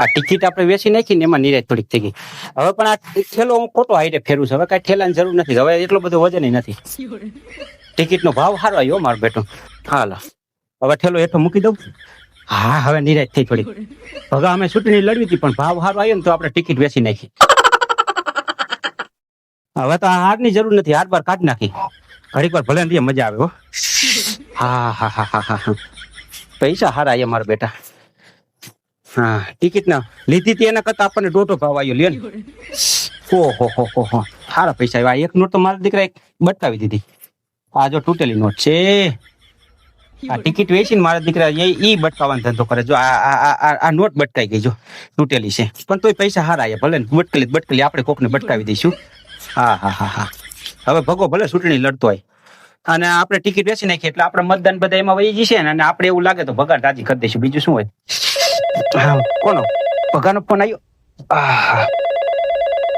આ ટિકિટ આપણે વેચી નાખી ને એમાં નિરાશ થોડીક થઈ ગઈ. હવે પણ આ ઠેલો હું ખોટો હાઈડે ફેરું છું. હવે કઈ ઠેલાની જરૂર નથી. હવે એટલો બધો વજન નથી. ટિકિટ નો ભાવ સારો આવ્યો મારો બેટો. હાલો હવે ઠેલો હેઠો મૂકી દઉં. હા હવે નિરાશ થઈ થોડી. હવે અમે ચૂંટણી લડવી હતી પણ ભાવ સારો આવ્યો ને તો આપણે ટિકિટ વેચી નાખી. હવે તો આ હારની જરૂર નથી. હાર બાર કાઢી નાખી. ઘડીક વાર ભલે મજા આવે. હા હા હા હા હા પૈસા હારા આવ્યા મારા બેટા. હા ટિકિટ ના લીધી હતી એના કરતા આપણને દોઢો ભાવ આવ્યો. લ્યો ને ઓહો હો હો સારા પૈસા આવ્યા. એક નોટ તો મારા દીકરા એક બટકાવી દીધી. આ જો તૂટેલી નોટ છે. આ ટિકિટ વેચીને મારા દીકરા ઈ બટકાવાનો ધંધો કરે. જો આ નોટ બટકાઈ ગઈ. જો તૂટેલી છે પણ તોય પૈસા હારા આવ્યા. ભલે બટકલી આપણે કોકને બટકાવી દઈશું. હા હા હા હા હવે ભગો ભલે ચૂંટણી લડતો હોય અને આપણે ટિકિટ વેચી નાખીએ એટલે આપણે મતદાન બધા એમાં વહી જશે ને. અને આપણે એવું લાગે તો ભગા રાજી કરી દઈશું. બીજું શું હોય. હા કોનો ભગાનો ફોન આવ્યો.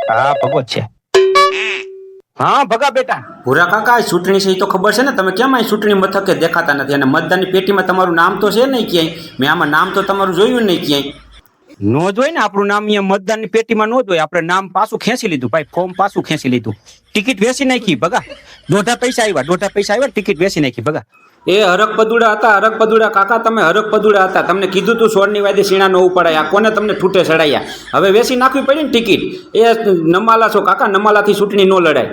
હા ભગો જ છે. હા ભગા બેટા. ભૂરા કાકા ચૂંટણી છે એ તો ખબર છે ને. તમે કેમ અહીં ચૂંટણી મથકે દેખાતા નથી? અને મતદાનની પેટીમાં તમારું નામ તો છે નહીં ક્યાંય. મેં આમાં નામ તો તમારું જોયું નહીં ક્યાંય. નો જોઈ ને આપણું નામ અહીંયા મતદાનની પેટીમાં નો જોઈ. આપણે નામ પાછું ખેંચી લીધું ભાઈ. ફોર્મ પાછું ખેંચી લીધું. ટિકિટ વેચી નાખી ભગા. દોઢા પૈસા આવ્યા. ટિકિટ વેચી નાખી ભગા. એ હરક પદુડા હતા. હરક પદુડા કાકા તમે હરક પદુડા હતા. તમને કીધું તું સોળની વાદે સીણા ન ઉપાડાય. આ કોને તમને ઠૂઠે ચડાયા? હવે વેચી નાખવી પડી ને ટિકિટ. એ નમાલા છો કાકા. નમાલાથી ચૂંટણી ન લડાય.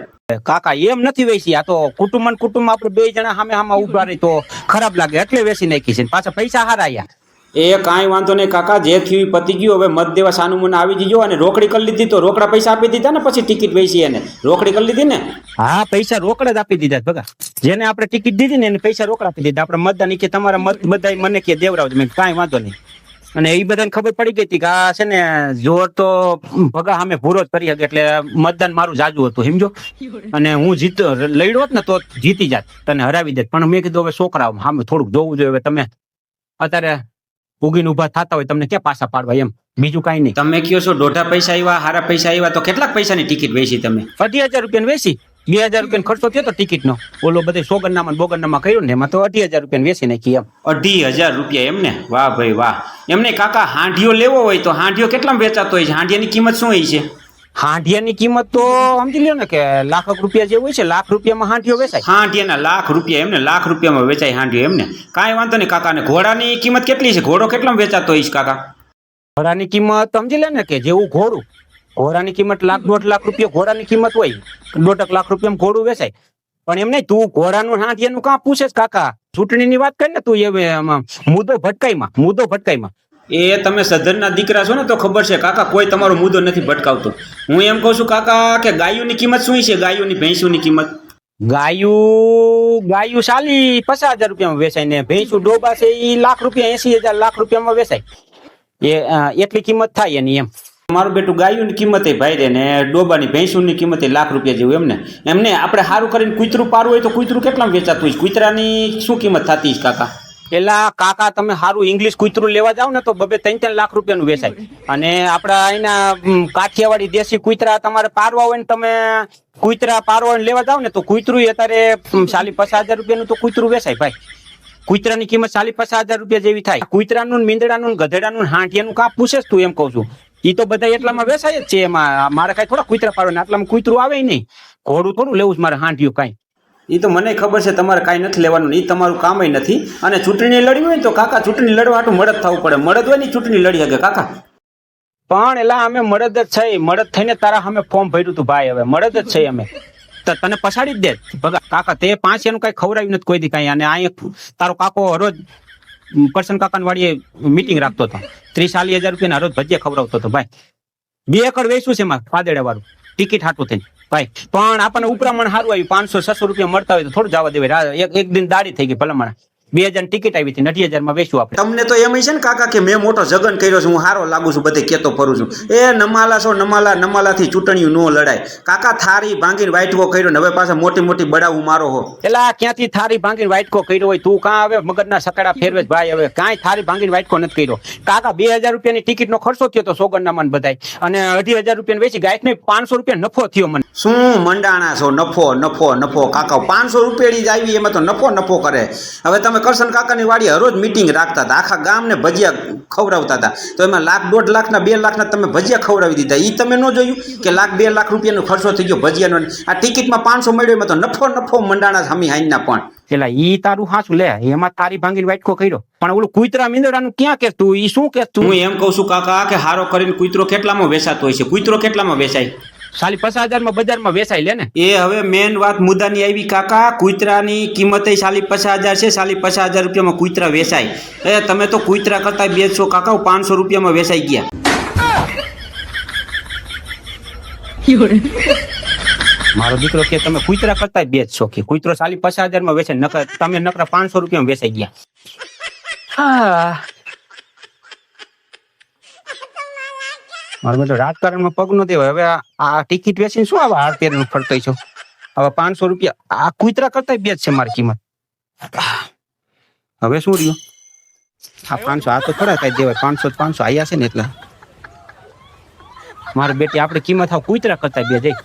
કાકા એમ નથી વેચી. આ તો કુટુંબ આપણે બે જણા સામે ઉભા રહી તો ખરાબ લાગે એટલે વેચી નાખી છે. પાછા પૈસા હારા આવ્યા. એ કાંઈ વાંધો નહીં કાકા. જે થયું પતી ગયું. હવે મત દેવા સાનું મને આવી જજો. અને રોકડી કરી લીધી તો રોકડા પૈસા આપી દીધા ને પછી ટિકિટ વેચી એને રોકડી કરી લીધી ને. હા પૈસા રોકડા જ આપી દીધા ભગા. જેને આપણે ટિકિટ દીધી ને એને પૈસા રોકડા આપી દીધા. આપણે મતદાન કે તમારા મત બધા મને કે દેવરાવજો. મેં કાંઈ વાંધો નહીં. અને એ બધાને ખબર પડી ગઈ હતી કે આ છે ને જોર તો ભગા સામે ભૂરો જ કરી શકે. એટલે મતદાન મારું જાજુ હતું સમજો. અને હું લડ્યો હોત ને તો જીતી જાત. તને હરાવી દેત. પણ મેં કીધું હવે છોકરાઓ સામે થોડુંક જોવું જોઈએ. હવે તમે અત્યારે ઉગીને ઉભા થતા હોય તમને ક્યાં પાછા પાડવા એમ. બીજું કઈ નહીં. તમે કયો છો દોઢા પૈસા આવ્યા હારા પૈસા આવ્યા. તો કેટલાક પૈસાની ટિકિટ વેચી તમે? 2,000 રૂપિયા વેચી. 2,000 રૂપિયા ખર્ચો થયો તો ટિકિટ નો. બોલો બધે સોગંદનામા બોગંદનામા કર્યું ને એમાં તો 2,000 રૂપિયા વેચી નાખી એમ. 2,000 રૂપિયા એમને? વાહ ભાઈ વાહ. એમને કાકા હાંડિયો લેવો હોય તો હાંડિયો કેટલામાં વેચાતો હોય છે? હાંડિયાની કિંમત શું હોય છે? હાંડિયાની કિંમત તો સમજી લ્યો ને કે લાખ રૂપિયા જેવું હોય છે. લાખ રૂપિયામાં હાંડિયો વેચાય. હાંડિયાના લાખ રૂપિયા એમને? લાખ રૂપિયામાં વેચાય હાંડિયો એમને? કાંઈ વાંધો નહીં કાકા. ને ઘોડાની કિંમત કેટલી છે? ઘોડો કેટલામાં વેચાતો હોય છે કાકા? ઘોડાની કિંમત સમજી લે ને કે જેવું ઘોડું. ઘોડાની કિંમત લાખ 1.5 લાખ રૂપિયા ઘોડાની કિંમત હોય. 1.5 લાખ રૂપિયામાં ઘોડું વેચાય. પણ એમ નહીં તું ઘોડાનું હાંડિયાનું કાં પૂછે કાકા? ચૂંટણીની વાત કરી ને તું. એ મુદ્દો ભટકાઈમાં. એ તમે સધરના દીકરા છો ને તો ખબર છે કાકા. કોઈ તમારો મુદ્દો નથી ભટકાવતો. હું એમ કહું છું કાકા કે ગાયોની કિંમત શું છે? ગાયોની ભેંસોની કિંમત? ગાયું સાલી 50,000 રૂપિયામાં વેચાય ને ભેંસું ડોબા છે એ લાખ રૂપિયા 80,000 લાખ રૂપિયામાં વેચાય. એ એટલી કિંમત થાય એની એમ. મારું બેટું ગાયોની કિંમતે ભાઈ રે ને ડોબાની ભેંસોની કિંમતે લાખ રૂપિયા જેવું એમને આપણે સારું કરીને કૂતરું પારવું હોય તો કૂતરું કેટલામાં વેચાતું હોય? કૂતરાની શું કિંમત થતી છે કાકા? પેલા કાકા તમે સારું ઇંગ્લિશ કૂતરું લેવા જાવ ને તો 2-3 લાખ રૂપિયાનું વેચાય. અને આપડા અહીંના કાઠિયાવાડી દેશી કૂતરા તમારે પારવા હોય ને તમે કૂતરા પારવા લેવા જાવ ને તો કૂતરું અત્યારે 50,000 રૂપિયાનું તો કૂતરું વેચાય ભાઈ. કૂતરાની કિંમત 50,000 રૂપિયા જેવી થાય. કૂતરાનું મીંદડાનું ગધેડાનું હાંડિયાનું કાં પૂછે તું એમ કહું છું. એ તો બધા એટલામાં વેચાય જ છે. એમાં મારે કઈ થોડા કૂતરા પાડવા આટલામાં કૂતરું આવે નહીં. ઘોડું થોડું લેવું છે મારે હાંડિયું કાંઈ. એ તો મને ખબર છે તમારે કાંઈ નથી લેવાનું. એ તમારું કામ નથી. અને ચૂંટણી લડવી હોય ને તો કાકા ચૂંટણી લડવા હાટું મળદ થવું પડે. મળદ હોય ને ચૂંટણી લડી શકે કાકા. પણ એલા અમે મળદ જ છે. મળદ થઈને તારા અમે ફોર્મ ભર્યું હતું ભાઈ. હવે મળદ જ છે અમે. તને પછાડી જ દે ભગા. કાકા તે 5 એનું કઈ ખવડાવ્યું નથી કોઈ દી કઈ. અને અહીંયા તારો કાકો હરોજ કરશન કાકા વાડીએ મીટિંગ રાખતો હતો. 30-40,000 રૂપિયા હરોજ ભજીયા ખવડાવતો હતો ભાઈ. 2 એકર વેચવું છે એમાં પાદેડા વાળું ટિકિટ હાટું થઈને ભાઈ. પણ આપણને ઉપરામણ સારું આવ્યું. 500-600 રૂપિયા મળતા હોય તો થોડું જવા દેવાય. એક દિન દાડી થઈ ગઈ ભલામણ. 2,000 ટિકિટ આવી હતી. 2,000 માં વેચવું આપણે. તમને તો એમ છે ને કાકા કે મેં મોટો જગન કર્યો છે. હું હારો લાગુ છું. બધે કેતો ફરું છું. એ નમાલા છો નમાલાથી ચૂંટણીઓ ન લડાય કાકા. થારી ભાંગીને વાઇટકો કર્યો ને હવે પાછા મોટી મોટી બડાવું મારો હો. એલા ક્યાંથી થારી ભાંગીને વાઇટકો કર્યો હોય? તું કાં હવે મગજના સકડા ફેરવે ભાઈ. હવે કાંઈ થારી ભાંગીને વાઇટકો નથી કર્યો કાકા. 2,000 રૂપિયાની ટિકિટ નો ખર્ચો થયો તો સોગંદનામાન બધાય. અને 2,500 રૂપિયા વેચી ગાયક ને 500 રૂપિયા નફો થયો મને. શું મંડાણા છો? નફો કાકા. 500 રૂપિયા જ આવી એમાં તો નફો કરે. હવે તમે કરશન કાકાની વાડી હરોજ મીટિંગ રાખતા હતા, આખા ગામને ભજીયા ખવડાવતા હતા, તો એમાં 1,00,000, 1,50,000, 2,00,000 તમે ભજીયા ખવડાવી દીધા. એ તમે ન જોયું કે 1,00,000, 2,00,000 રૂપિયાનો ખર્ચો થઈ ગયો ભજીયાનો. આ ટિકિટમાં 500 મળ્યો, એમાં તો નફો મંડાણા સામી હાઈના પણ. પેલા ઈ તારું હાચું લે, એમાં તારી ભાંગીને વાટકો કર્યો, પણ ઓલું કૂતરા મીંદડાનું ક્યાં કે તું? ઈ શું કે તું? હું એમ કહું છું કાકા કે હારો કરીને કૂતરો કેટલામાં વેચાતો હોય છે? કૂતરો કેટલામાં વેચાય? સાલી 50,000 બજારમાં વેચાઈ લે ને. એ હવે મેન વાત મુદ્દાની આવી કાકા, કૂતરાની કિંમત સાલી 50,000 છે, સાલી 50,000 રૂપિયામાં કૂતરા વેચાય. એ તમે તો કૂતરા કરતા બેચશો કાકા, 500 રૂપિયામાં વેચાઈ ગયા. મારો દીકરો કે તમે કૂતરા કરતા બેચશો, કે કૂતરો સાલી 50,000 વેચાય, નકર તમે નકરા 500 રૂપિયામાં વેચાઈ ગયા. હા, મારો બધો રાજકારણમાં પગ નો દેવાય. હવે આ ટિકિટ વેચીને શું આવા હાર પેરનું ફરતો છો? હવે 500 રૂપિયા આ કૂતરા કરતા બેચ છે મારી કિંમત. હવે શું રહ્યું? આ 500 આ તો ખરા કઈ દેવાય. 500 આયા છે ને એટલે મારી બેટી આપણે કિંમત કૂતરા કરતા બે જઈ.